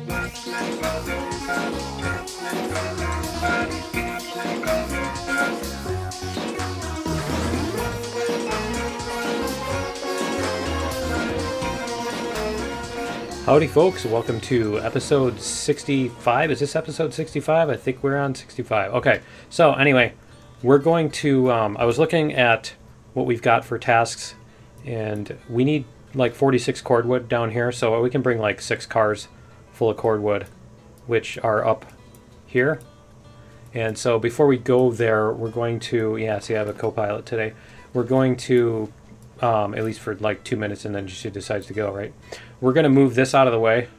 Howdy folks, welcome to episode 65. Is this episode 65? I think we're on 65. Okay, so anyway, we're going to, I was looking at what we've got for tasks, and we need like 46 cordwood down here, so we can bring like 6 cars full of cordwood, which are up here. And so before we go there, we're going to, yeah, see I have a co-pilot today. We're going to, at least for like 2 minutes, and then she decides to go, right? We're going to move this out of the way.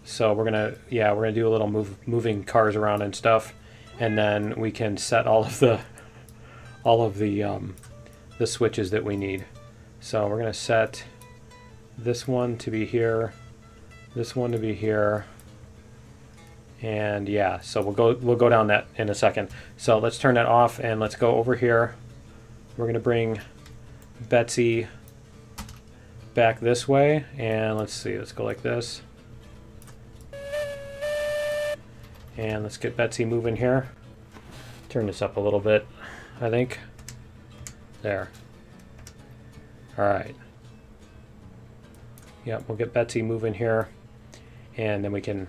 So we're going to, yeah, we're going to do a little moving cars around and stuff. And then we can set all of the switches that we need. So we're going to set this one to be here, this one to be here. And yeah, so we'll go down that in a second. So let's turn that off and let's go over here. We're going to bring Betsy back this way, and let's see, let's go like this, and let's get Betsy moving here. Turn this up a little bit, I think. There. Alright. Yep, we'll get Betsy moving here, and then we can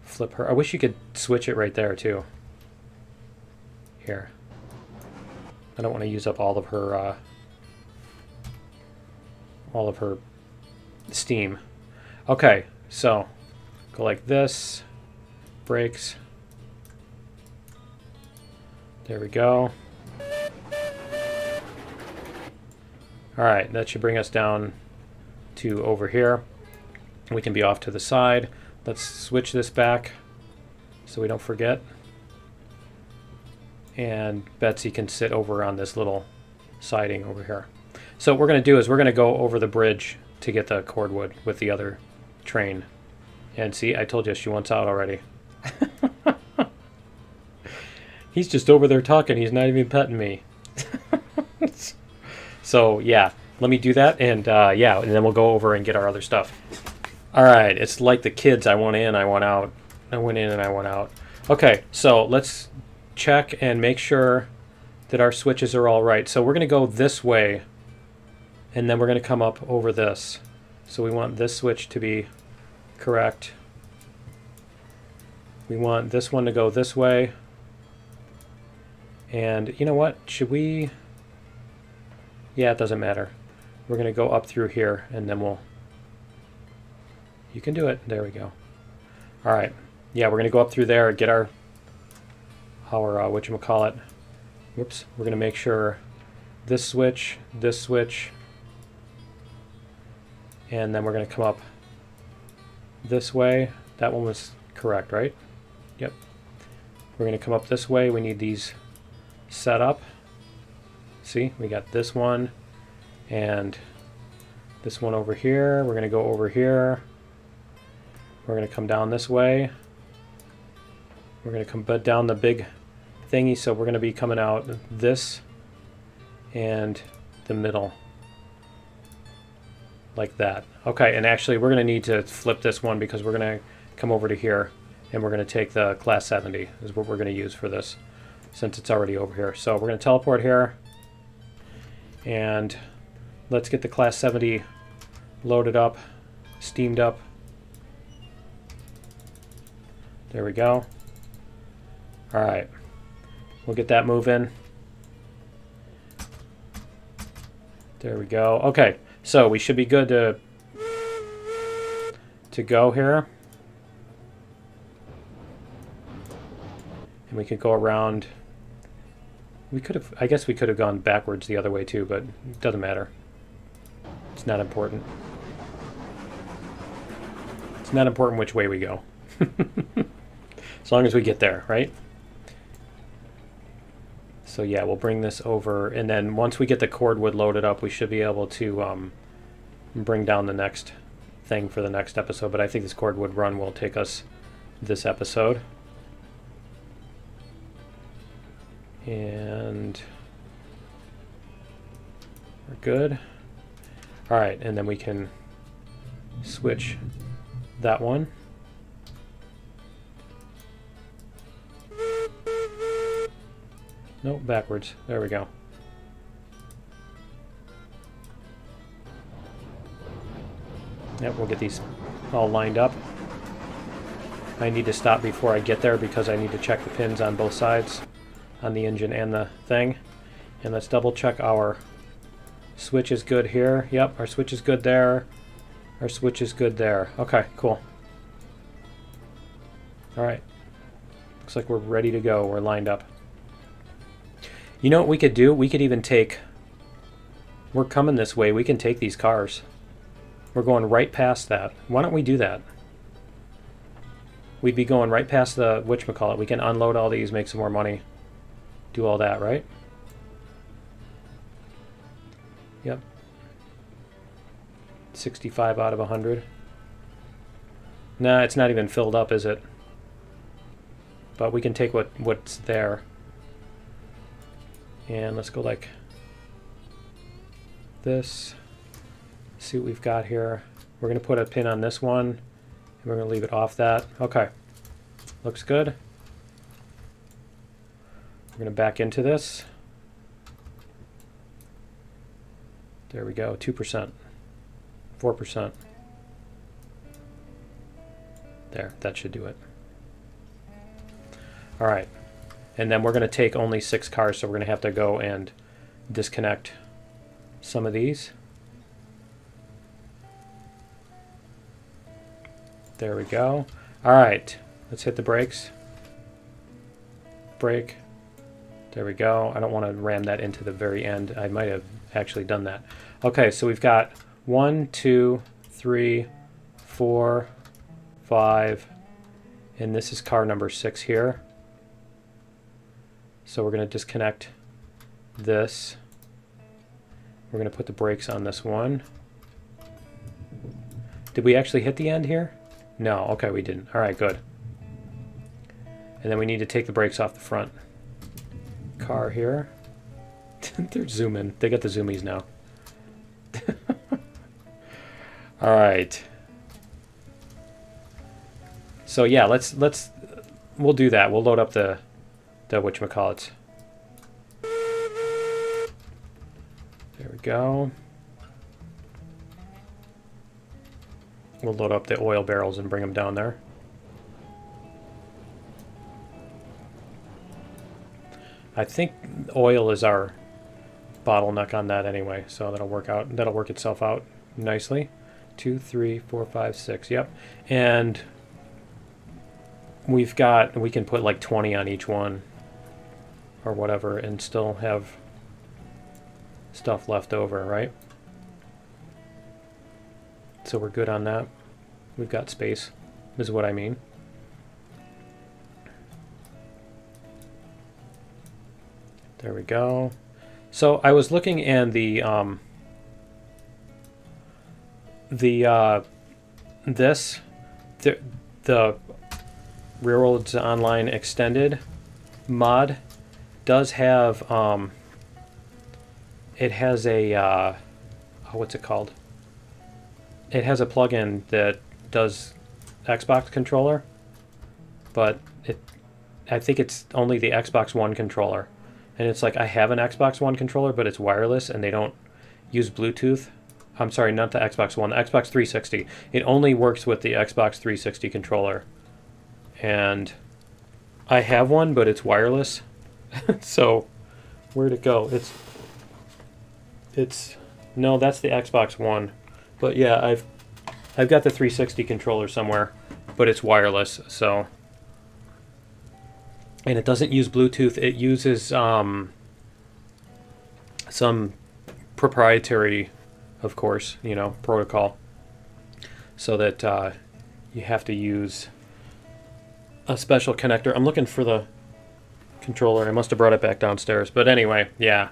flip her. I wish you could switch it right there too. Here. I don't want to use up all of her steam. Okay, so go like this, brakes. There we go. Alright, that should bring us down to over here. We can be off to the side. Let's switch this back so we don't forget. And Betsy can sit over on this little siding over here. So what we're going to do is we're going to go over the bridge to get the cordwood with the other train. And see, I told you she wants out already. He's just over there talking. He's not even petting me. So yeah, let me do that, and yeah, and then we'll go over and get our other stuff. All right, it's like the kids. I went in, I went out. I went in and I went out. Okay, so let's check and make sure that our switches are all right. So we're going to go this way, and then we're going to come up over this. So we want this switch to be correct. We want this one to go this way. And you know what? Should we... Yeah, it doesn't matter. We're going to go up through here, and then we'll... You can do it. There we go. All right. Yeah, we're going to go up through there and get our whatchamacallit. Whoops. We're going to make sure this switch, and then we're going to come up this way. That one was correct, right? Yep. We're going to come up this way. We need these set up. See, we got this one and this one over here. We're going to go over here. We're going to come down this way. We're going to come down the big thingy, so we're going to be coming out this and the middle. Like that. Okay, and actually we're going to need to flip this one because we're going to come over to here and we're going to take the class 70 is what we're going to use for this since it's already over here. So we're going to teleport here and let's get the class 70 loaded up, steamed up. There we go. Alright, we'll get that moving. There we go. Okay. So we should be good to go here. And we could go around. We could have, I guess we could have gone backwards the other way too, but it doesn't matter. It's not important. It's not important which way we go. As long as we get there, right? So yeah, we'll bring this over, and then once we get the cordwood loaded up, we should be able to bring down the next thing for the next episode. But I think this cordwood run will take us this episode. And we're good. All right, and then we can switch that one. Nope, backwards. There we go. Yep, we'll get these all lined up. I need to stop before I get there because I need to check the pins on both sides, on the engine and the thing. And let's double check our switch is good here. Yep, our switch is good there. Our switch is good there. Okay, cool. Alright. Looks like we're ready to go. We're lined up. You know what we could do? We could even take... We're coming this way. We can take these cars. We're going right past that. Why don't we do that? We'd be going right past the whatchamacallit. We can unload all these, make some more money. Do all that, right? Yep. 65 out of 100. Nah, it's not even filled up, is it? But we can take what's there. And let's go like this. See what we've got here. We're going to put a pin on this one, and we're going to leave it off that. Okay. Looks good. We're going to back into this. There we go. 2%. 4%. There. That should do it. All right. And then we're going to take only 6 cars, so we're going to have to go and disconnect some of these. There we go. All right. Let's hit the brakes. Brake. There we go. I don't want to ram that into the very end. I might have actually done that. Okay, so we've got 1, 2, 3, 4, 5, and this is car number 6 here. So we're going to disconnect this. We're going to put the brakes on this one. Did we actually hit the end here? No, okay, we didn't. All right, good. And then we need to take the brakes off the front car here. They're zooming. They got the zoomies now. All right. So yeah, we'll do that. We'll load up the whatchamacallits. There we go. We'll load up the oil barrels and bring them down there. I think oil is our bottleneck on that anyway, so that'll work out. That'll work itself out nicely. 2, 3, 4, 5, 6. Yep. And we can put like 20 on each one or whatever and still have stuff left over, right? So we're good on that. We've got space, is what I mean. There we go. So I was looking in the Railroads Online Extended mod does have it has a what's it called? It has a plugin that does Xbox controller, but I think it's only the Xbox One controller. And it's like I have an Xbox One controller, but it's wireless and they don't use Bluetooth. I'm sorry, not the Xbox One, the Xbox 360. It only works with the Xbox 360 controller. And I have one, but it's wireless. So where'd it go? No, that's the Xbox One. But yeah, I've got the 360 controller somewhere, but it's wireless, so. And it doesn't use Bluetooth. It uses some proprietary, of course, protocol. So that you have to use a special connector. I'm looking for the controller. I must have brought it back downstairs. But anyway, yeah.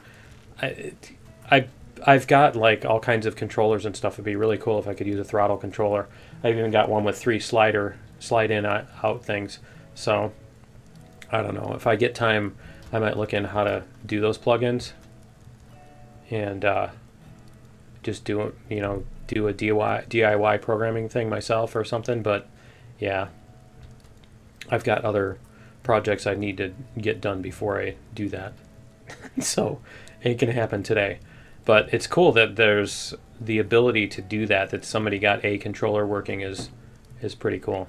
I've got like all kinds of controllers and stuff. It'd be really cool if I could use a throttle controller. I've even got one with 3 slide in out things. So I don't know. If I get time, I might look in how to do those plugins and just do it, do a DIY programming thing myself or something, but yeah, I've got other projects I need to get done before I do that. So it can happen today. But it's cool that there's the ability to do that, that somebody got a controller working is pretty cool.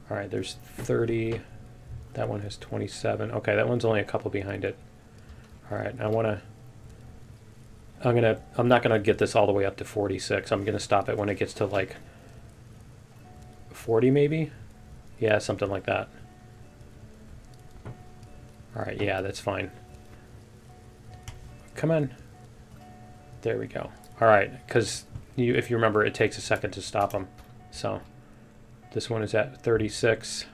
All right, there's 30. That one has 27. Okay, that one's only a couple behind it. All right, I'm not gonna get this all the way up to 46. I'm gonna stop it when it gets to like 40 maybe? Yeah, something like that. All right, yeah, that's fine. Come on. There we go. All right, because if you remember, it takes a second to stop them. So this one is at 36,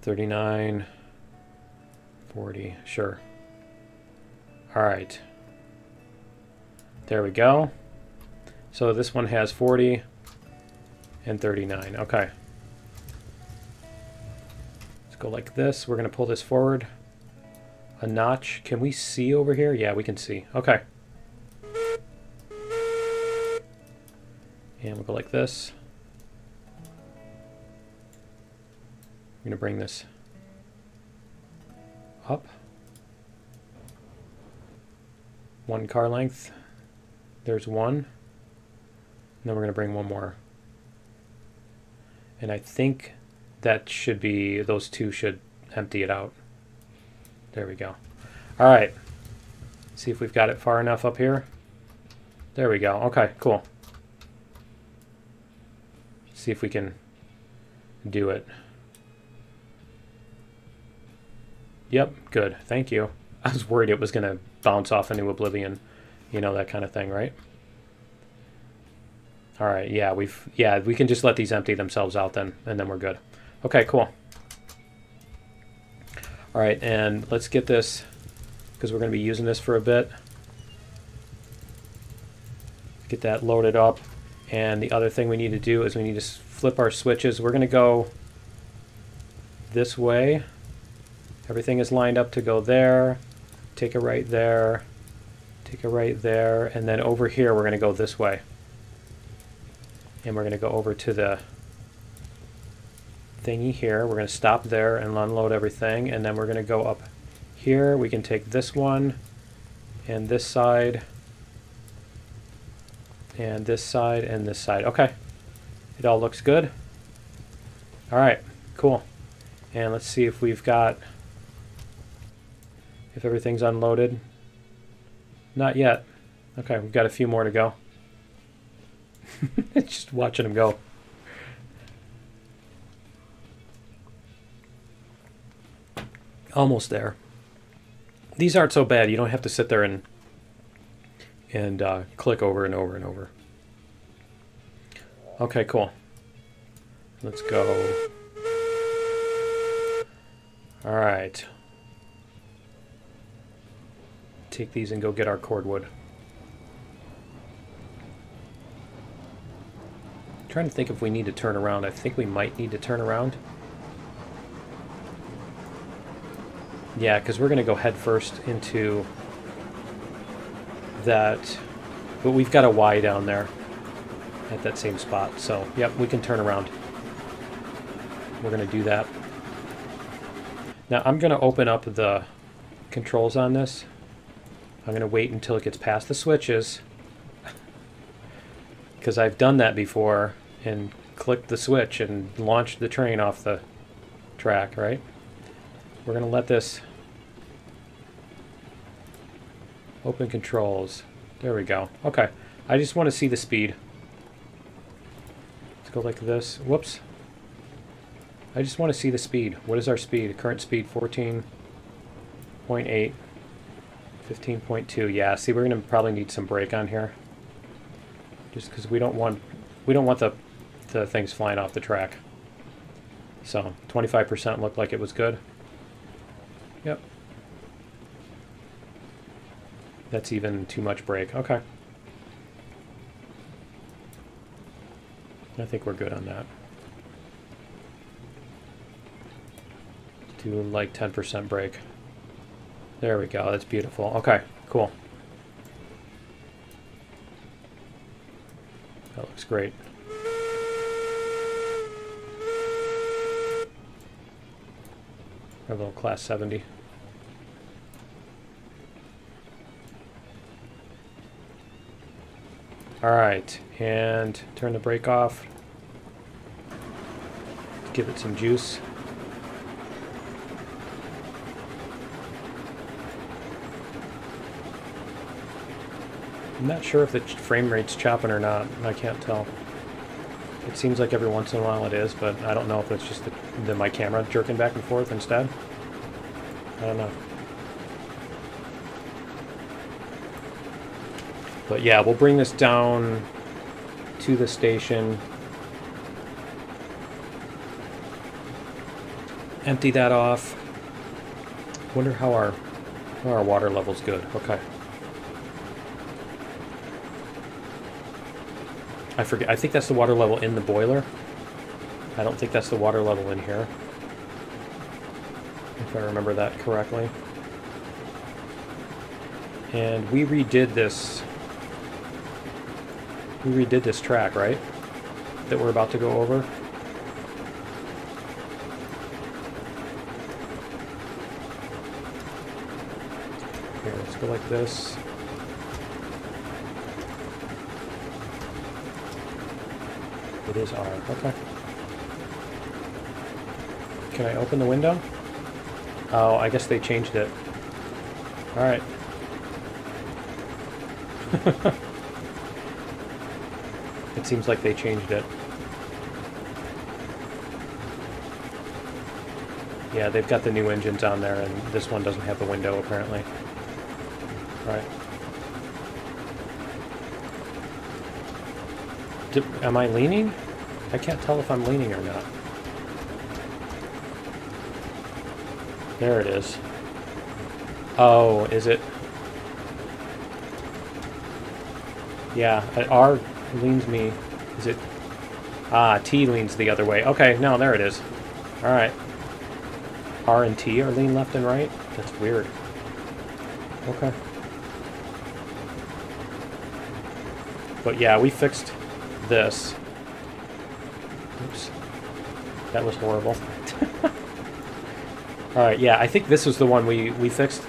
39, 40, sure. All right. There we go. So this one has 40 and 39. Okay. Let's go like this. We're going to pull this forward a notch. Can we see over here? Yeah, we can see. Okay. And we'll go like this. I'm going to bring this up. One car length. There's one. And then we're going to bring one more. And I think that should be, those two should empty it out. There we go. All right. See if we've got it far enough up here. There we go. Okay, cool. See if we can do it. Yep, good. Thank you. I was worried it was going to bounce off into oblivion. You know, that kind of thing, right? All right, yeah, we can just let these empty themselves out then, and then we're good. Okay, cool. All right, and let's get this, because we're going to be using this for a bit. Get that loaded up. And the other thing we need to do is we need to flip our switches. We're going to go this way. Everything is lined up to go there. Take a right there. Take a right there. And then over here, we're going to go this way. And we're going to go over to the thingy here. We're going to stop there and unload everything. And then we're going to go up here. We can take this one and this side. And this side and this side. Okay. It all looks good. All right. Cool. And let's see if we've got... if everything's unloaded. Not yet. Okay, we've got a few more to go. Just watching them go. Almost there. These aren't so bad. You don't have to sit there and click over and over and over. Okay, cool. Let's go. All right. Take these and go get our cordwood. Trying to think if we need to turn around. I think we might need to turn around. Yeah, because we're going to go head first into that, but we've got a Y down there at that same spot. So, yep, we can turn around. We're going to do that. Now, I'm going to open up the controls on this. I'm going to wait until it gets past the switches, because I've done that before and clicked the switch and launched the train off the track, right? We're going to let this open controls. There we go. Okay. I just want to see the speed. Let's go like this. Whoops. I just want to see the speed. What is our speed? Current speed 14.8. 15.2. Yeah, see, we're going to probably need some brake on here. Just because we don't want the things flying off the track. So, 25% looked like it was good. Yep. That's even too much brake. Okay. I think we're good on that. Do like 10% brake. There we go. That's beautiful. Okay, cool. great. Our little class 70. Alright, and turn the brake off. Give it some juice. I'm not sure if the frame rate's chopping or not. I can't tell. It seems like every once in a while it is, but I don't know if it's just my camera jerking back and forth instead. I don't know. But yeah, we'll bring this down to the station. Empty that off. Wonder how our water level's good. Okay. I forget. I think that's the water level in the boiler. I don't think that's the water level in here, if I remember that correctly. And we redid this. We redid this track, right? That we're about to go over. Here, let's go like this. It is R. Okay. Can I open the window? Oh, I guess they changed it. Alright. It seems like they changed it. Yeah, they've got the new engines on there, and this one doesn't have the window, apparently. Alright. Am I leaning? I can't tell if I'm leaning or not. There it is. Oh, is it? Yeah, R leans me. Is it? Ah, T leans the other way. Okay, no, there it is. Alright. R and T are lean left and right? That's weird. Okay. But yeah, we fixed this. Oops. That was horrible. Alright, yeah, I think this was the one we fixed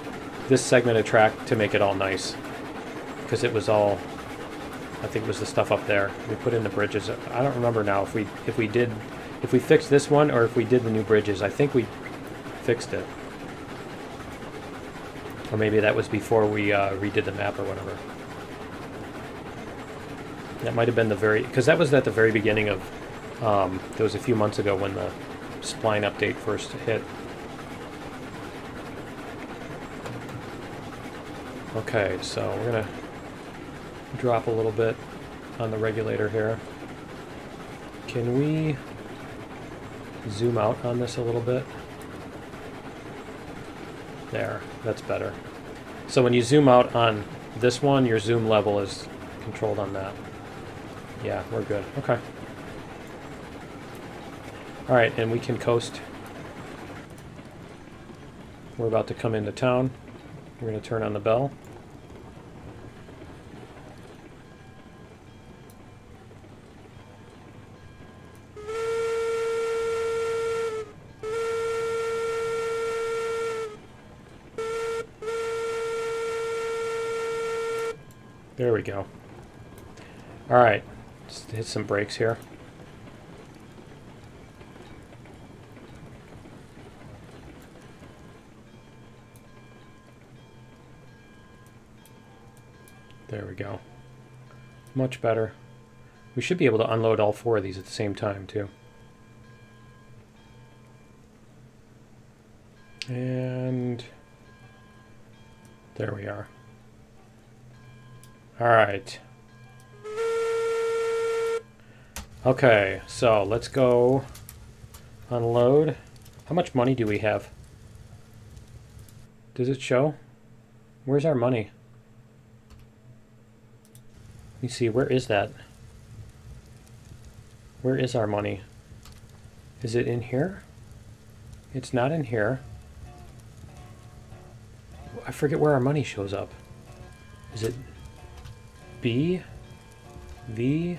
this segment of track to make it all nice. Because it was all, I think it was the stuff up there. We put in the bridges. I don't remember now if we fixed this one or if we did the new bridges. I think we fixed it. Or maybe that was before we redid the map or whatever. That might have been the very, because that was at the very beginning of, it was a few months ago when the spline update first hit. Okay, so we're going to drop a little bit on the regulator here. Can we zoom out on this a little bit? There, that's better. So when you zoom out on this one, your zoom level is controlled on that. Yeah, we're good. Okay. Alright, and we can coast. We're about to come into town. We're going to turn on the bell. There we go. Alright, just hit some brakes here. There we go. Much better. We should be able to unload all four of these at the same time, too. And there we are. Alright. Okay, so let's go unload. How much money do we have? Does it show? Where's our money? Let me see, where is that? Where is our money? Is it in here? It's not in here. I forget where our money shows up. Is it B? V?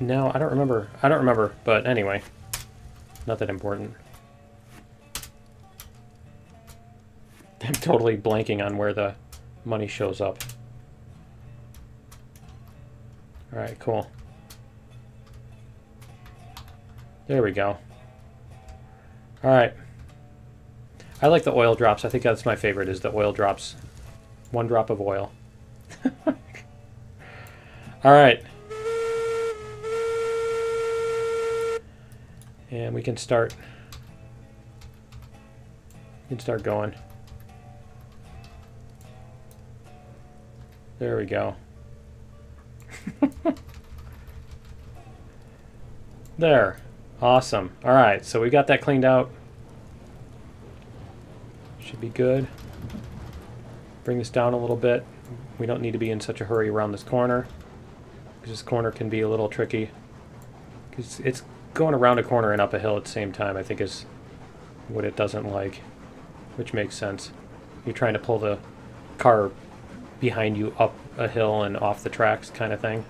No, I don't remember. I don't remember, but anyway. Not that important. I'm totally blanking on where the money shows up. Alright, cool. There we go. Alright. I like the oil drops. I think that's my favorite, is the oil drops. 1 drop of oil. Alright. And we can start. Going. There we go. There. Awesome. Alright, so we got that cleaned out. Should be good. Bring this down a little bit. We don't need to be in such a hurry around this corner, because this corner can be a little tricky. Because it's going around a corner and up a hill at the same time, I think, is what it doesn't like. Which makes sense. You're trying to pull the car behind you up a hill and off the tracks kind of thing.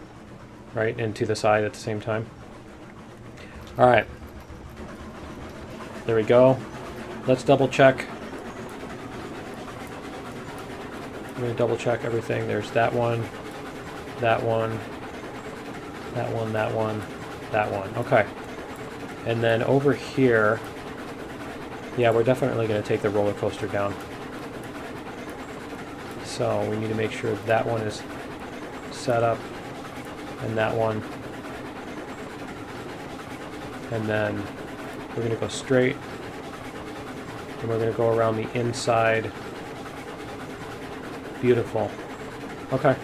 Right? And to the side at the same time. Alright. There we go. Let's double check. I'm going to double check everything. There's that one, that one, that one, that one, that one. Okay. And then over here, yeah, we're definitely going to take the roller coaster down. So we need to make sure that one is set up, and that one. And then we're going to go straight, and we're going to go around the inside. Beautiful. Okay.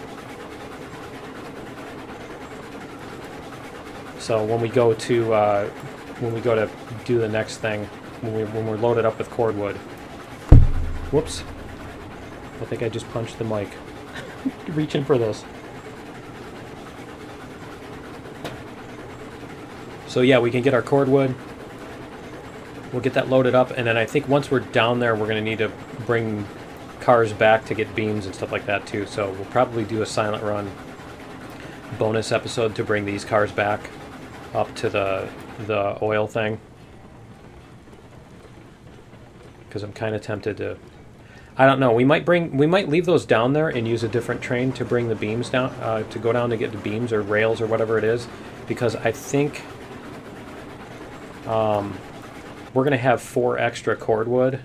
So when we go to do the next thing, when we're loaded up with cordwood. Whoops. I think I just punched the mic. Reaching for those. So yeah, we can get our cordwood. We'll get that loaded up, and then I think once we're down there, we're going to need to bring cars back to get beams and stuff like that too. So we'll probably do a silent run bonus episode to bring these cars back up to the oil thing. Because I'm kind of tempted to. I don't know. We might leave those down there and use a different train to bring the beams down, to go down to get the beams or rails or whatever it is, because I think we're going to have 4 extra cordwood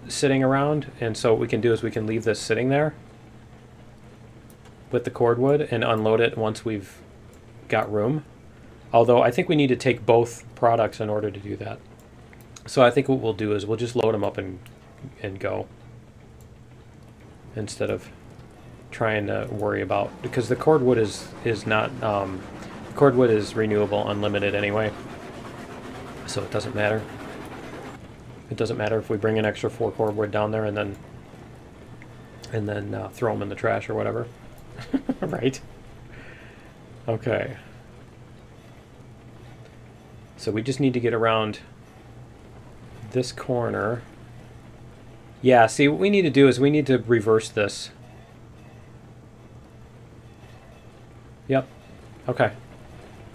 sitting around, and so what we can do is we can leave this sitting there with the cordwood and unload it once we've got room. Although I think we need to take both products in order to do that. So I think what we'll do is we'll just load them up and go, instead of trying to worry about, because the cordwood is not cordwood is renewable, unlimited anyway, so it doesn't matter. It doesn't matter if we bring an extra 4 cordwood down there and then throw them in the trash or whatever. Right? Okay. So we just need to get around this corner. Yeah, see, what we need to do is we need to reverse this. Yep. Okay.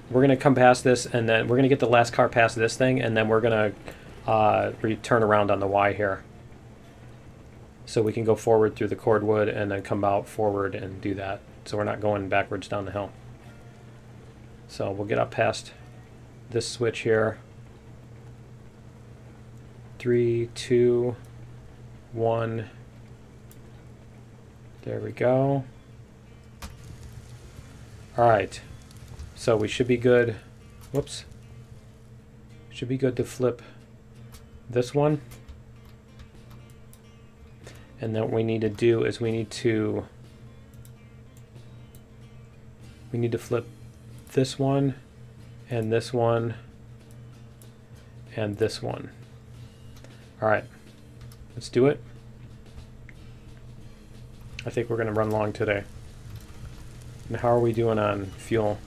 We're going to come past this, and then we're going to get the last car past this thing, and then we're going to turn around on the Y here. So we can go forward through the cordwood and then come out forward and do that. So we're not going backwards down the hill. So we'll get up past this switch here. 3, 2, 1. There we go. Alright. So we should be good. Whoops. Should be good to flip this one. And then what we need to do is we need to flip this one and this one and this one. All right, let's do it. I think we're going to run long today. And how are we doing on fuel?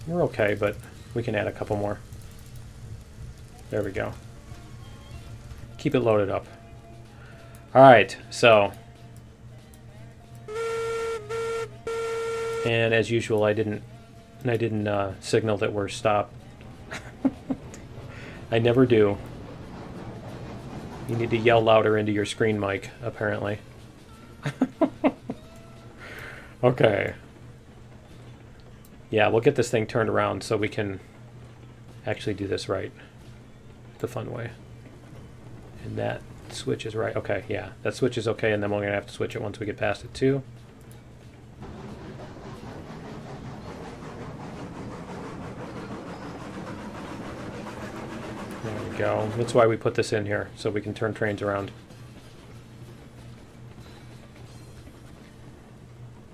We're okay, but we can add a couple more. There we go. Keep it loaded up. All right, so. And as usual, I didn't And I didn't signal that we're stopped. I never do. You need to yell louder into your screen mic, apparently. Okay. Yeah, we'll get this thing turned around so we can actually do this right. The fun way. And that switch is right. Okay, yeah. That switch is okay, and then we're going to have to switch it once we get past it, too. There we go. That's why we put this in here, so we can turn trains around.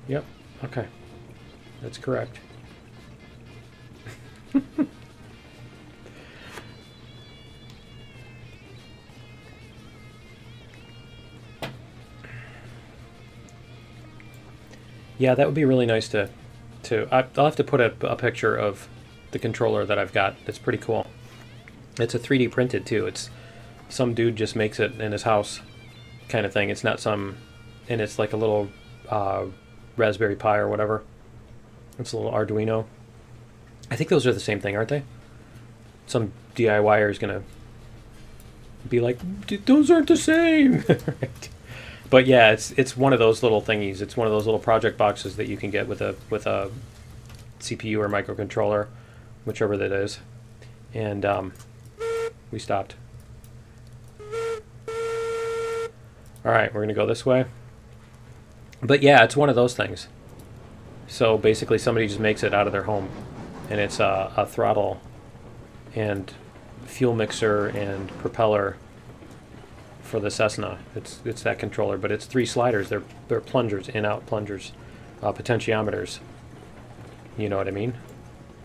Yep, okay. That's correct. Yeah, that would be really nice to I'll have to put a picture of the controller that I've got. It's pretty cool. It's a 3D printed too. It's some dude just makes it in his house kind of thing. It's not some, and it's like a little Raspberry Pi or whatever. It's a little Arduino. I think those are the same thing, aren't they? Some DIYer is gonna be like, those aren't the same. Right. But yeah, it's one of those little thingies. It's one of those little project boxes that you can get with a CPU or microcontroller, whichever that is. And we stopped. All right, we're gonna go this way. But yeah, it's one of those things. So basically, somebody just makes it out of their home, and it's a throttle and fuel mixer and propeller for the Cessna. It's that controller, but it's 3 sliders. They're plungers, in-out plungers, potentiometers. You know what I mean?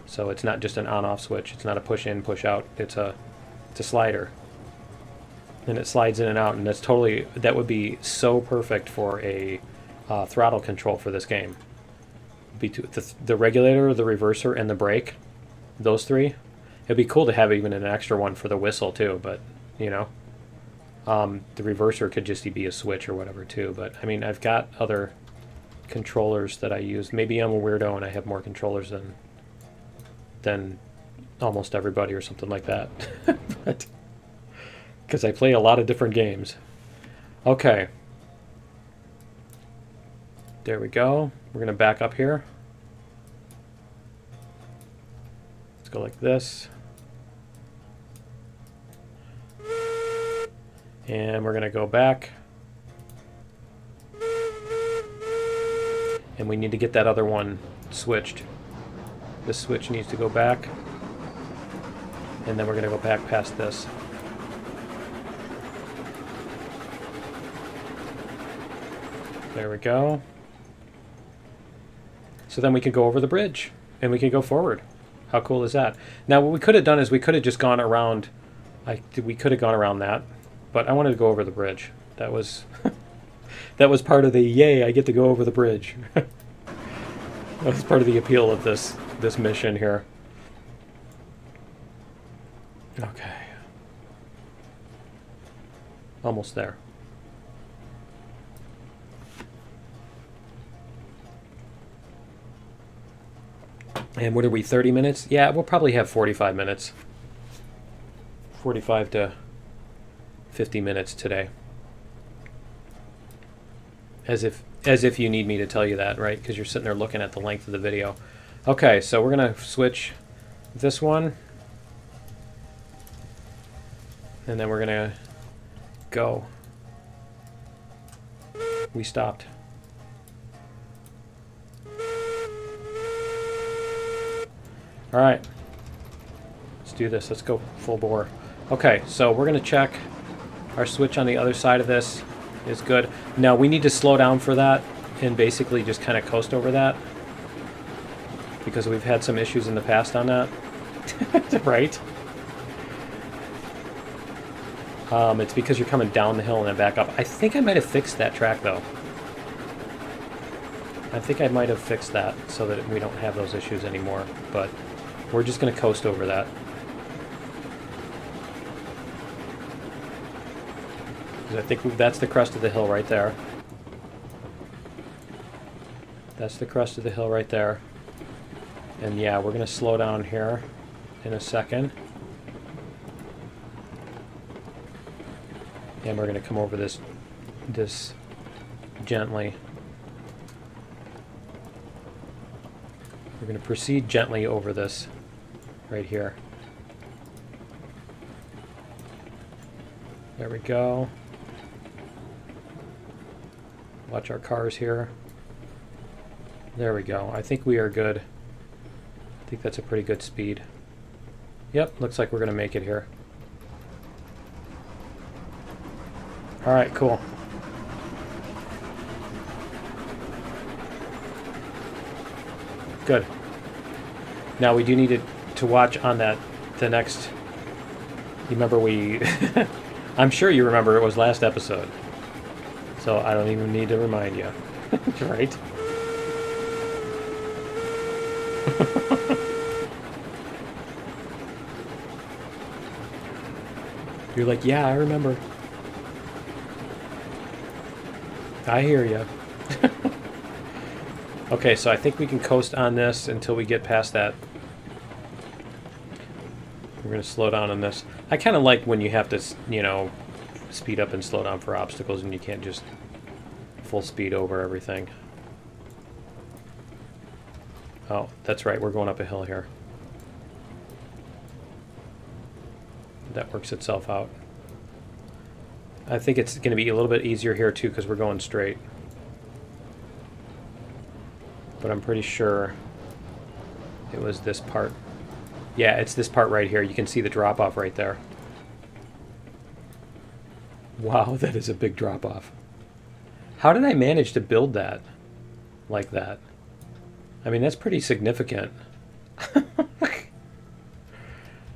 So it's not just an on-off switch. It's not a push-in, push-out. It's a slider, and it slides in and out. And that would be so perfect for a throttle control for this game. The regulator, the reverser, and the brake. Those 3. It'd be cool to have even an extra one for the whistle too. But you know. The reverser could just be a switch or whatever too, but I mean, I've got other controllers that I use. Maybe I'm a weirdo and I have more controllers than almost everybody or something like that. But because I play a lot of different games. Okay. There we go. We're going to back up here. Let's go like this. And we're going to go back. And we need to get that other one switched. This switch needs to go back. And then we're going to go back past this. There we go. So then we can go over the bridge. And we can go forward. How cool is that? Now what we could have done is we could have just gone around. We could have gone around that. But I wanted to go over the bridge. That was that was part of the yay, I get to go over the bridge. That was part of the appeal of this mission here. Okay. Almost there. And what are we, 30 minutes? Yeah, we'll probably have 45 minutes. 45 to 50 minutes today. As if you need me to tell you that, right? Because you're sitting there looking at the length of the video. Okay, so we're gonna switch this one, and then we're gonna go. We stopped. All right, let's do this. Let's go full bore. Okay, so we're gonna check. Our switch on the other side of this is good. Now we need to slow down for that and basically just kind of coast over that because we've had some issues in the past on that. Right? It's because you're coming down the hill and then back up. I think I might have fixed that track though. I think I might have fixed that so that we don't have those issues anymore, but we're just going to coast over that. I think that's the crest of the hill right there. That's the crest of the hill right there. And yeah, we're going to slow down here in a second. And we're going to come over this gently. We're going to proceed gently over this right here. There we go. Watch our cars here. There we go. I think we are good. I think that's a pretty good speed. Yep, looks like we're going to make it here. All right, cool. Good. Now we do need to watch on that, the next, you remember we, I'm sure you remember it was last episode. So I don't even need to remind you. Right? You're like, yeah, I remember. I hear you. Okay, so I think we can coast on this until we get past that. We're going to slow down on this. I kind of like when you have to, you know, speed up and slow down for obstacles and you can't just full speed over everything. Oh, that's right, we're going up a hill here. That works itself out. I think it's going to be a little bit easier here too because we're going straight. But I'm pretty sure it was this part. Yeah, it's this part right here. You can see the drop-off right there. Wow, that is a big drop-off. How did I manage to build that like that? I mean, that's pretty significant.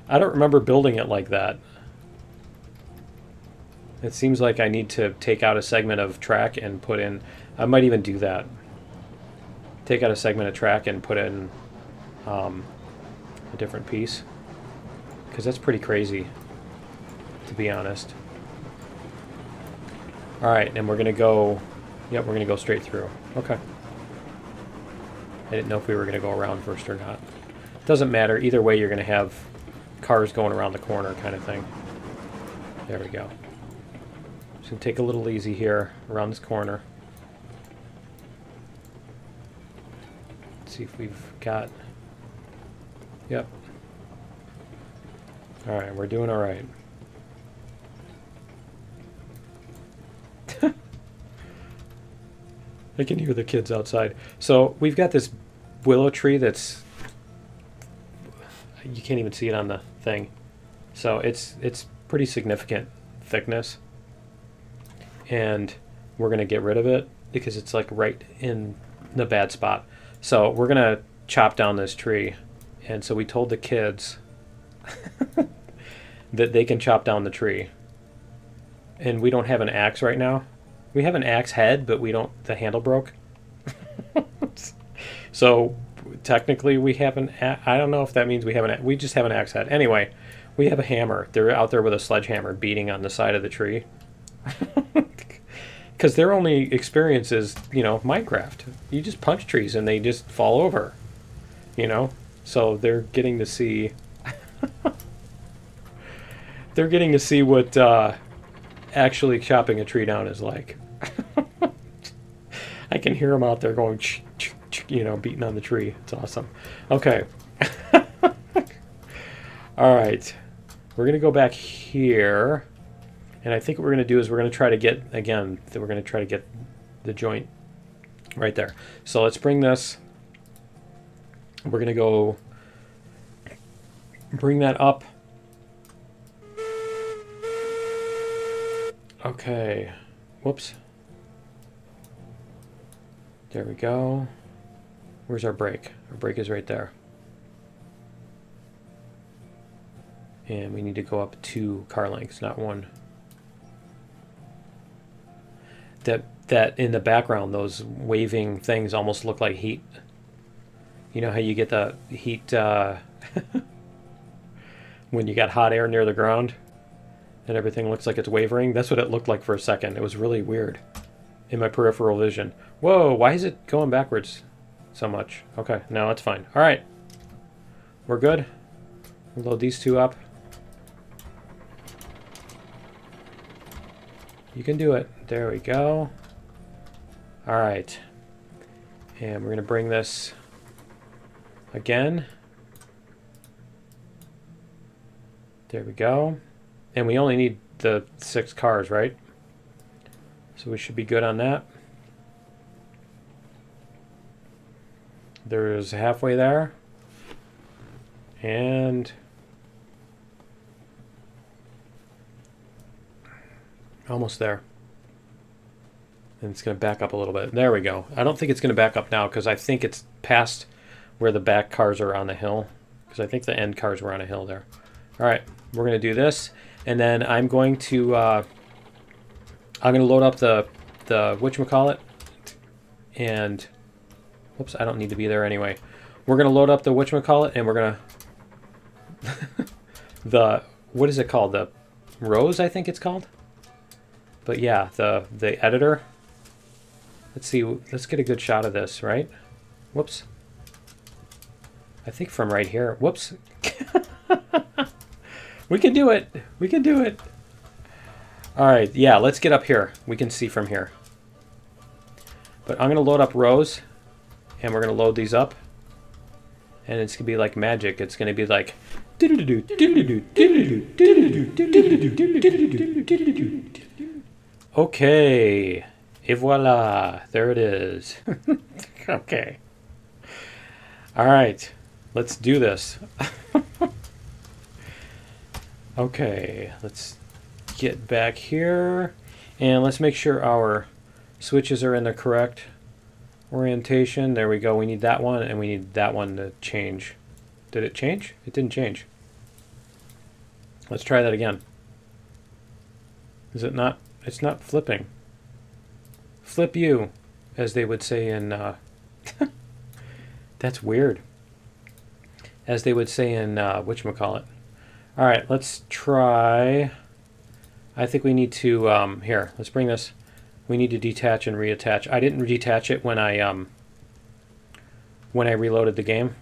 I don't remember building it like that. It seems like I need to take out a segment of track and put in... I might even do that. Take out a segment of track and put in a different piece. Because that's pretty crazy, to be honest. Alright, and we're going to go... Yep, we're going to go straight through. Okay. I didn't know if we were going to go around first or not. Doesn't matter. Either way, you're going to have cars going around the corner kind of thing. There we go. Just going to take a little easy here around this corner. See if we've got... Yep. Alright, we're doing alright. I can hear the kids outside. So we've got this willow tree that's... You can't even see it on the thing. So it's pretty significant thickness. And we're going to get rid of it because it's like right in the bad spot. So we're going to chop down this tree. And so we told the kids that they can chop down the tree. And we don't have an axe right now. We have an axe head, but we don't, the handle broke. So technically we have an, I don't know if that means we have an, we just have an axe head. Anyway, we have a hammer. They're out there with a sledgehammer beating on the side of the tree. Because their only experience is, you know, Minecraft. You just punch trees and they just fall over, you know? So they're getting to see, they're getting to see what actually chopping a tree down is like. I can hear them out there going, you know, beating on the tree. It's awesome. Okay. All right. We're going to go back here. And I think what we're going to do is we're going to try to get, again, we're going to try to get the joint right there. So let's bring this. We're going to go bring that up. Okay. Whoops. There we go. Where's our brake? Our brake is right there. And we need to go up 2 car lengths, not 1. That in the background, those waving things almost look like heat. You know how you get the heat when you got hot air near the ground and everything looks like it's wavering? That's what it looked like for a second. It was really weird in my peripheral vision. Whoa, why is it going backwards so much? Okay, no, it's fine. All right. We're good? We'll load these two up. You can do it. There we go. All right. And we're going to bring this again. There we go. And we only need the 6 cars, right? So we should be good on that. There's halfway there. And almost there. And it's going to back up a little bit. There we go. I don't think it's going to back up now because I think it's past where the back cars are on the hill. Because I think the end cars were on a hill there. All right, we're going to do this. And then I'm going to load up the whatchamacallit. And, whoops, I don't need to be there anyway. We're going to load up the whatchamacallit and we're going to, what is it called? The Rose, I think it's called. But yeah, the editor. Let's see, let's get a good shot of this, right? Whoops. I think from right here. Whoops. We can do it. We can do it. All right, yeah, let's get up here. We can see from here. But I'm going to load up Rose, and we're going to load these up. And it's going to be like magic. It's going to be like... Okay. Et voila. There it is. Okay. All right. Let's do this. Okay. Let's get back here. And let's make sure our switches are in the correct orientation. There we go. We need that one, and we need that one to change. Did it change? It didn't change. Let's try that again. Is it not? It's not flipping. Flip you, as they would say in... That's weird. As they would say in whatchamacallit. All right, let's try... I think we need to... here, let's bring this... We need to detach and reattach. I didn't detach it when I reloaded the game.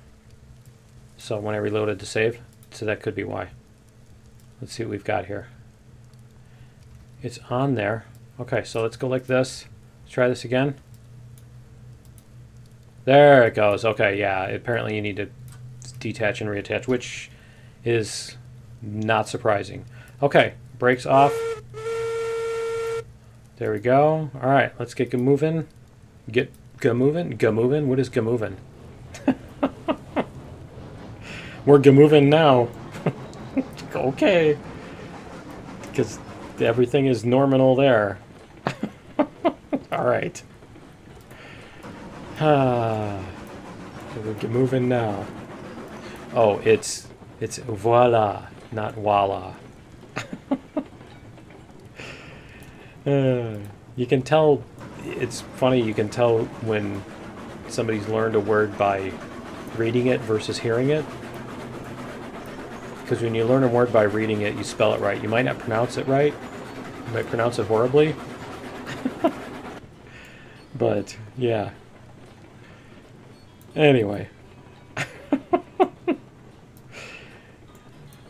So when I reloaded the save, so that could be why. Let's see what we've got here. It's on there. Okay, so let's go like this. Let's try this again. There it goes. Okay, yeah. Apparently you need to detach and reattach, which is not surprising. Okay, brakes off. There we go. All right, let's get moving. Get moving. Moving. What is moving? We're moving now. Okay. Because everything is normal there. All right. We're moving now. Oh, it's voila, not voila. You can tell, it's funny, you can tell when somebody's learned a word by reading it versus hearing it. Because when you learn a word by reading it, you spell it right. You might not pronounce it right. You might pronounce it horribly. But, yeah. Anyway.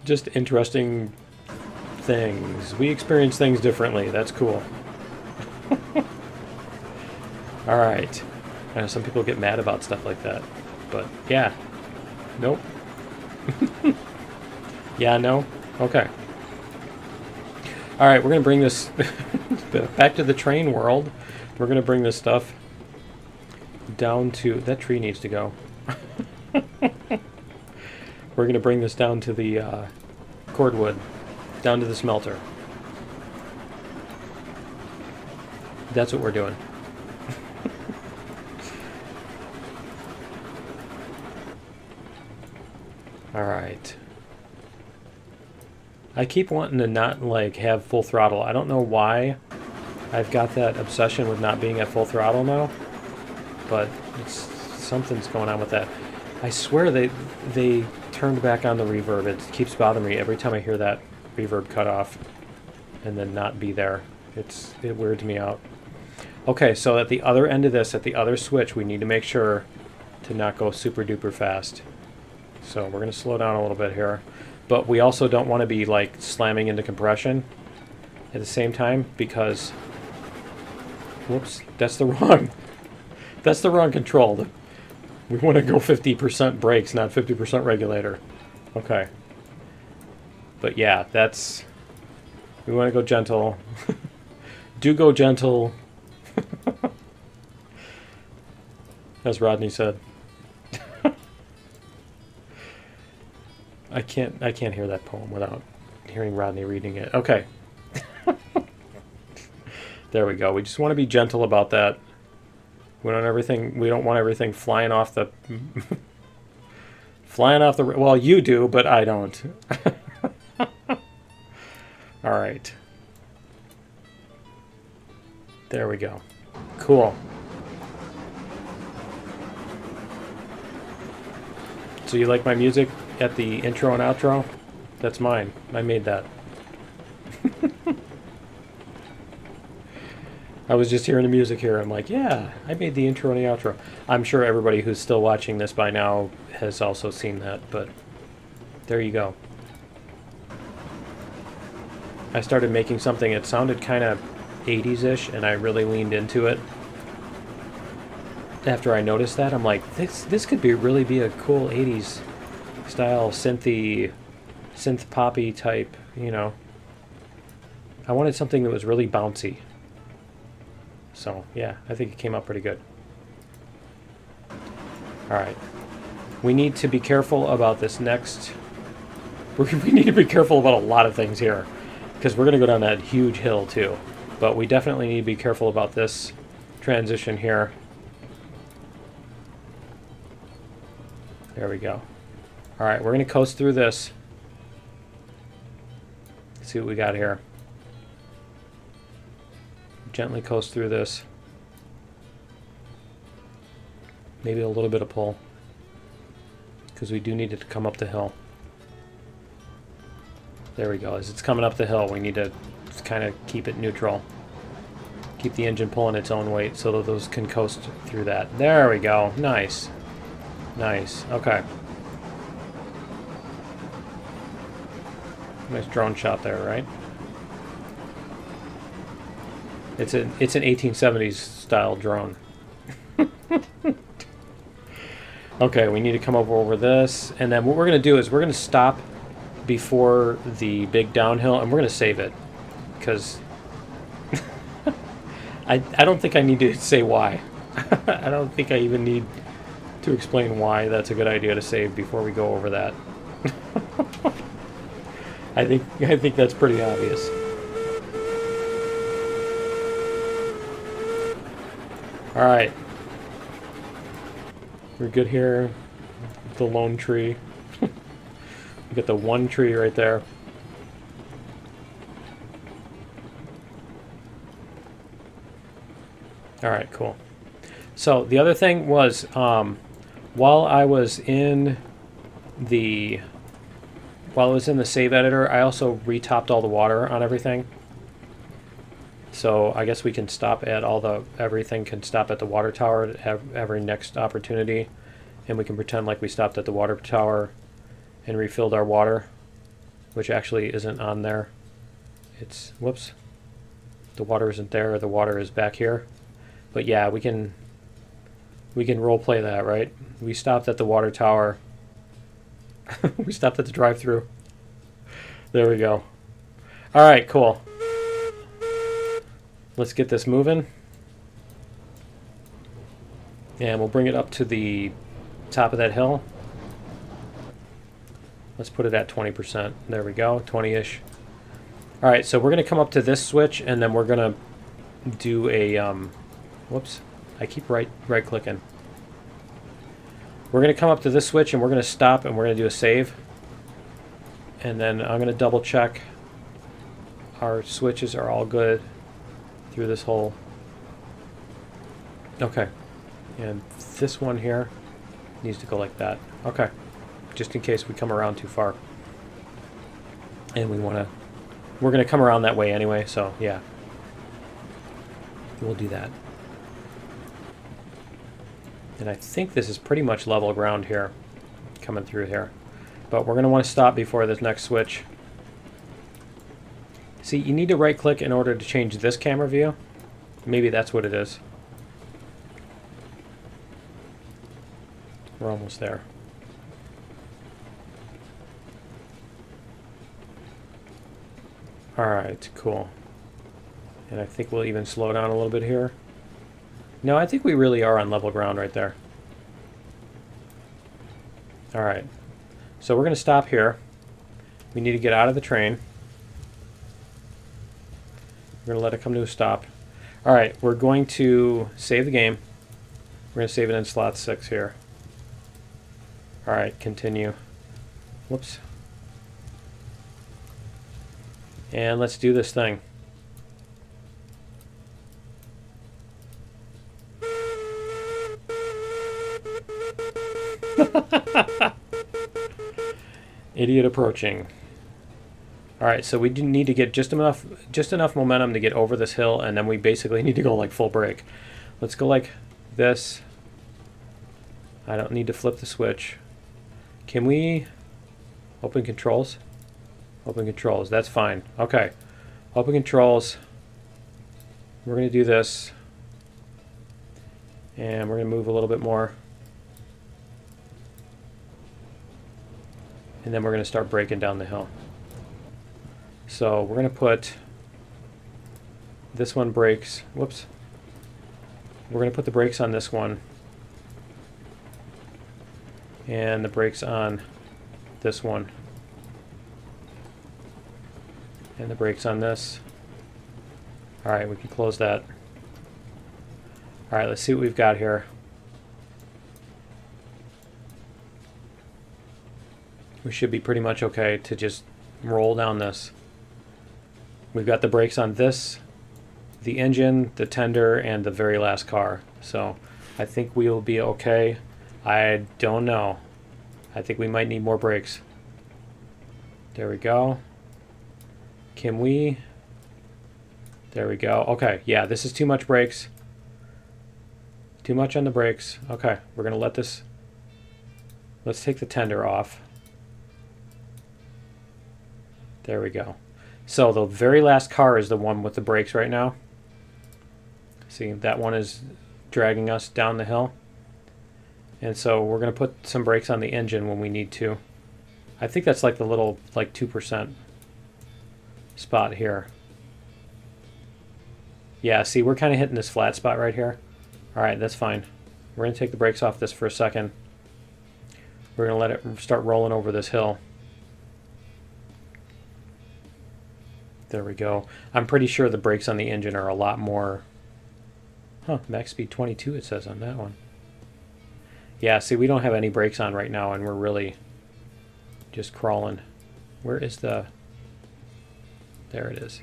Just interesting things. We experience things differently. That's cool. All right. I know some people get mad about stuff like that. But, yeah. Nope. Yeah, no? Okay. All right, we're going to bring this back to the train world. We're going to bring this stuff down to... That tree needs to go. We're going to bring this down to the cordwood, down to the smelter. That's what we're doing. All right. I keep wanting to not, like, have full throttle. I don't know why I've got that obsession with not being at full throttle now, but something's going on with that. I swear they turned back on the reverb. It keeps bothering me every time I hear that reverb cut off and then not be there. It weirds me out. Okay, so at the other end of this, at the other switch, we need to make sure to not go super duper fast. So we're going to slow down a little bit here. But we also don't want to be like slamming into compression at the same time because, whoops, that's the wrong control. We want to go 50% brakes, not 50% regulator. Okay. But yeah, we want to go gentle. Do go gentle. As Rodney said. I can't hear that poem without hearing Rodney reading it. Okay. There we go. We just want to be gentle about that. We don't want everything flying off the well, you do, but I don't. All right. There we go. Cool. So you like my music at the intro and outro? That's mine. I made that. I was just hearing the music here. I'm like, yeah, I made the intro and the outro. I'm sure everybody who's still watching this by now has also seen that, but there you go. I started making something that sounded kind of 80s-ish, and I really leaned into it. After I noticed that, I'm like, this could really be a cool 80s style synth poppy type, you know. I wanted something that was really bouncy. So, yeah, I think it came out pretty good. Alright. We need to be careful about this next... We need to be careful about a lot of things here. Because we're going to go down that huge hill, too. But we definitely need to be careful about this transition here. There we go. Alright, we're going to coast through this. Let's see what we got here. Gently coast through this. Maybe a little bit of pull. Because we do need it to come up the hill. There we go. As it's coming up the hill, we need to kind of keep it neutral. Keep the engine pulling its own weight so that those can coast through that. There we go. Nice. Nice. Okay. Nice drone shot there, right? It's an 1870s style drone. Okay, we need to come over this, and then what we're going to do is we're going to stop before the big downhill, and we're going to save it, because I don't think I need to say why. I don't think I even need to explain why that's a good idea to save before we go over that. I think that's pretty obvious. All right, we're good here. The lone tree. We got the one tree right there. All right, cool. So the other thing was, while I was in the save editor, I also retopped all the water on everything. So I guess we can stop at everything can stop at the water tower at every next opportunity, and we can pretend like we stopped at the water tower and refilled our water, which actually isn't on there. It's, whoops, the water isn't there, the water is back here. But yeah, we can role play that, right? We stopped at the water tower. We stopped at the drive-thru. There we go. All right, cool. Let's get this moving. And we'll bring it up to the top of that hill. Let's put it at 20%. There we go, 20-ish. All right, so we're going to come up to this switch, and then we're going to do a... whoops, I keep right-clicking. We're going to come up to this switch, and we're going to stop, and we're going to do a save. And then I'm going to double-check our switches are all good through this whole... Okay. And this one here needs to go like that. Okay. Just in case we come around too far. And we're going to come around that way anyway, so yeah. We'll do that. And I think this is pretty much level ground here. coming through here. But we're going to want to stop before this next switch. See, you need to right click in order to change this camera view. Maybe that's what it is. We're almost there. Alright, cool. And I think we'll even slow down a little bit here. No, I think we really are on level ground right there. Alright. So we're going to stop here. We need to get out of the train. We're going to let it come to a stop. Alright, we're going to save the game. We're going to save it in slot 6 here. Alright, continue. Whoops. And let's do this thing. Idiot approaching. Alright, so we do need to get just enough momentum to get over this hill, and then we basically need to go like full brake. Let's go like this. I don't need to flip the switch. Can we open controls? Open controls, that's fine. Okay, open controls. We're going to do this. And we're going to move a little bit more. And then we're going to start braking down the hill. So we're going to put this one brakes. Whoops. We're going to put the brakes on this one. And the brakes on this one. And the brakes on this. Alright, we can close that. Alright, let's see what we've got here. We should be pretty much okay to just roll down this. We've got the brakes on this, the engine, the tender, and the very last car. So I think we'll be okay. I don't know. I think we might need more brakes. There we go. Can we? There we go. Okay, yeah, this is too much brakes. Too much on the brakes. Okay, we're going to let this... Let's take the tender off. There we go. So the very last car is the one with the brakes right now. See, that one is dragging us down the hill. And so we're going to put some brakes on the engine when we need to. I think that's like the little, like 2% spot here. Yeah, see, we're kind of hitting this flat spot right here. Alright, that's fine. We're going to take the brakes off this for a second. We're going to let it start rolling over this hill. There we go. I'm pretty sure the brakes on the engine are a lot more... Huh, max speed 22 it says on that one. Yeah, see, we don't have any brakes on right now, and we're really just crawling. Where is the... There it is.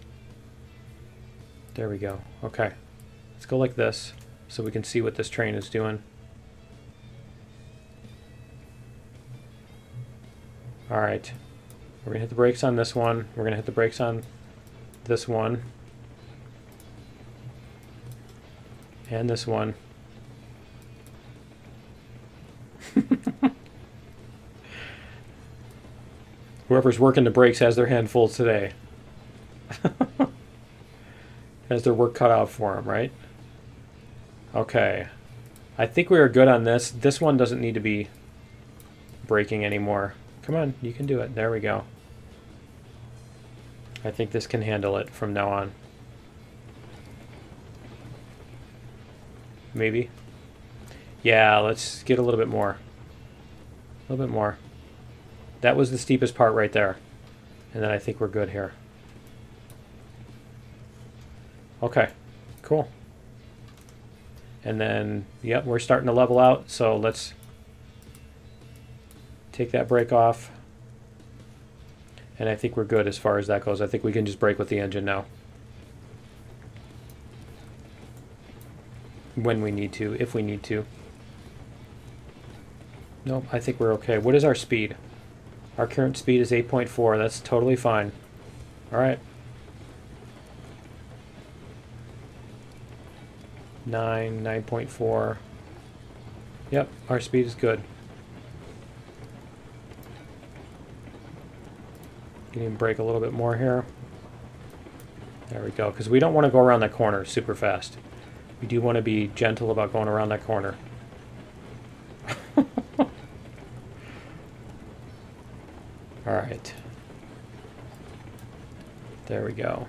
There we go. Okay. Let's go like this so we can see what this train is doing. Alright. We're going to hit the brakes on this one. We're going to hit the brakes on this one. And this one. Whoever's working the brakes has their handfuls today. Has their work cut out for them, right? Okay. I think we are good on this. This one doesn't need to be braking anymore. Come on, you can do it. There we go. I think this can handle it from now on. Maybe. Yeah, let's get a little bit more. A little bit more. That was the steepest part right there. And then I think we're good here. Okay, cool. And then, yep, we're starting to level out, so let's take that brake off. And I think we're good as far as that goes. I think we can just brake with the engine now. When we need to, if we need to. Nope, I think we're okay. What is our speed? Our current speed is 8.4. That's totally fine. Alright. 9.4. Yep, our speed is good. can even break a little bit more here. There we go, because we don't want to go around that corner super fast. We do want to be gentle about going around that corner. Alright. There we go.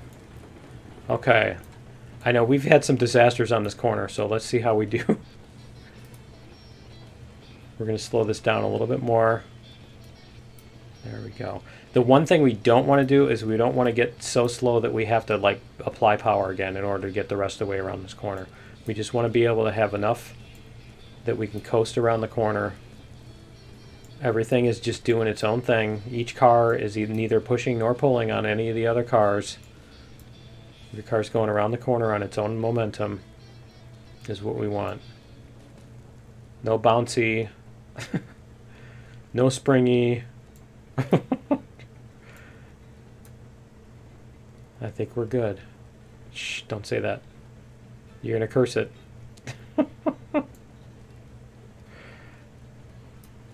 Okay. I know we've had some disasters on this corner, so let's see how we do. We're going to slow this down a little bit more. There we go. The one thing we don't want to do is we don't want to get so slow that we have to like apply power again in order to get the rest of the way around this corner. We just want to be able to have enough that we can coast around the corner. Everything is just doing its own thing. Each car is neither pushing nor pulling on any of the other cars. Your car's going around the corner on its own momentum is what we want. No bouncy. No springy. I think we're good. Shh, don't say that. You're gonna curse it.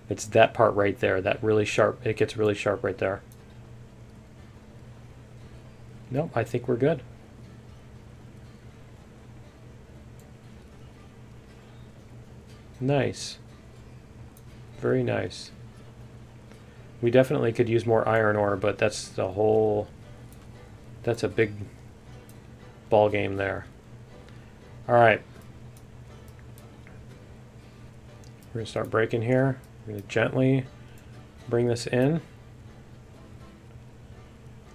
It's that part right there, that really sharp, it gets really sharp right there. Nope, I think we're good. Nice. Very nice. We definitely could use more iron ore, but that's the whole... That's a big ball game there. Alright. We're going to start breaking here. We're going to gently bring this in.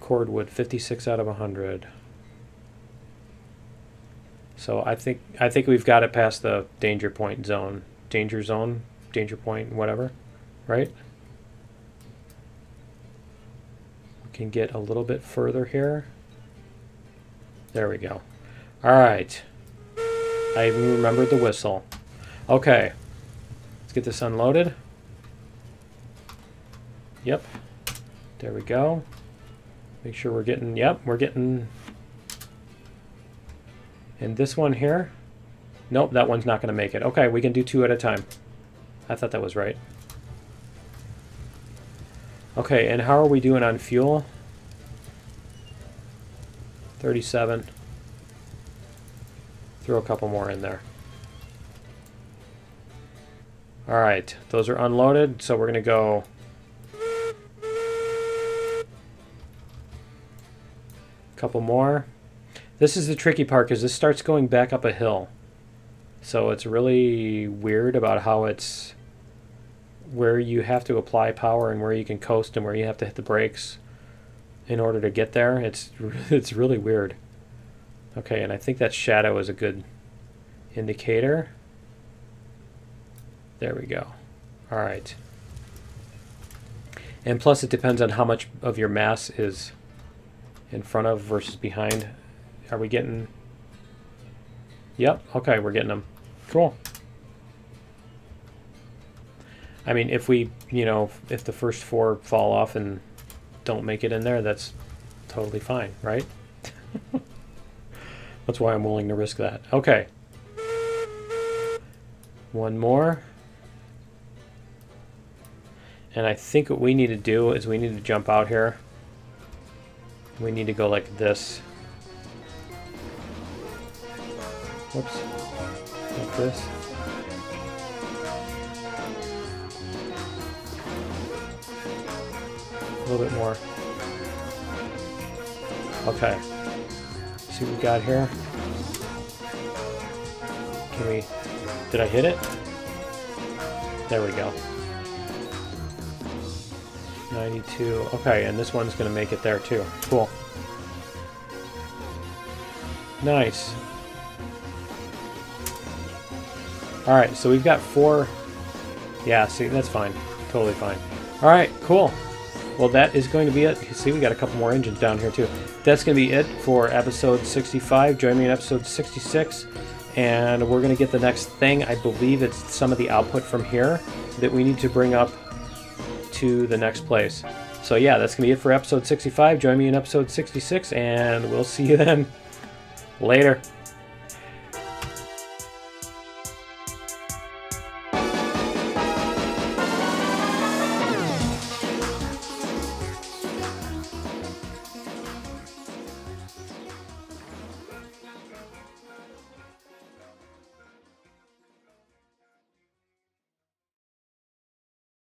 Cordwood, 56 out of 100. So I think we've got it past the danger point zone. Danger zone, danger point, whatever. Right? We can get a little bit further here. There we go. Alright. I even remembered the whistle. Okay. Let's get this unloaded. Yep. There we go. Make sure we're getting, yep, we're getting... And this one here? Nope, that one's not going to make it. Okay, we can do 2 at a time. I thought that was right. Okay, and how are we doing on fuel? 37. Throw a couple more in there. Alright, those are unloaded, so we're going to go... Couple more. This is the tricky part because this starts going back up a hill. So it's really weird about how it's... where you have to apply power and where you can coast and where you have to hit the brakes in order to get there. It's really weird. Okay, and I think that shadow is a good indicator. There we go. Alright. And plus it depends on how much of your mass is in front of versus behind. Are we getting... Yep, okay, we're getting them. Cool. I mean, if we, you know, if the first 4 fall off and don't make it in there, that's totally fine, right? That's why I'm willing to risk that. Okay. One more. And I think what we need to do is we need to jump out here. We need to go like this. Whoops. Like this. A little bit more. Okay. See what we got here? Can we... Did I hit it? There we go. 92. Okay, and this one's going to make it there too. Cool. Nice. Alright, so we've got 4... Yeah, see, that's fine. Totally fine. Alright, cool. Well, that is going to be it. You see, we got a couple more engines down here too. That's going to be it for episode 65. Join me in episode 66. And we're going to get the next thing. I believe it's some of the output from here that we need to bring up to the next place. So yeah, that's going to be it for episode 65. Join me in episode 66, and we'll see you then. Later.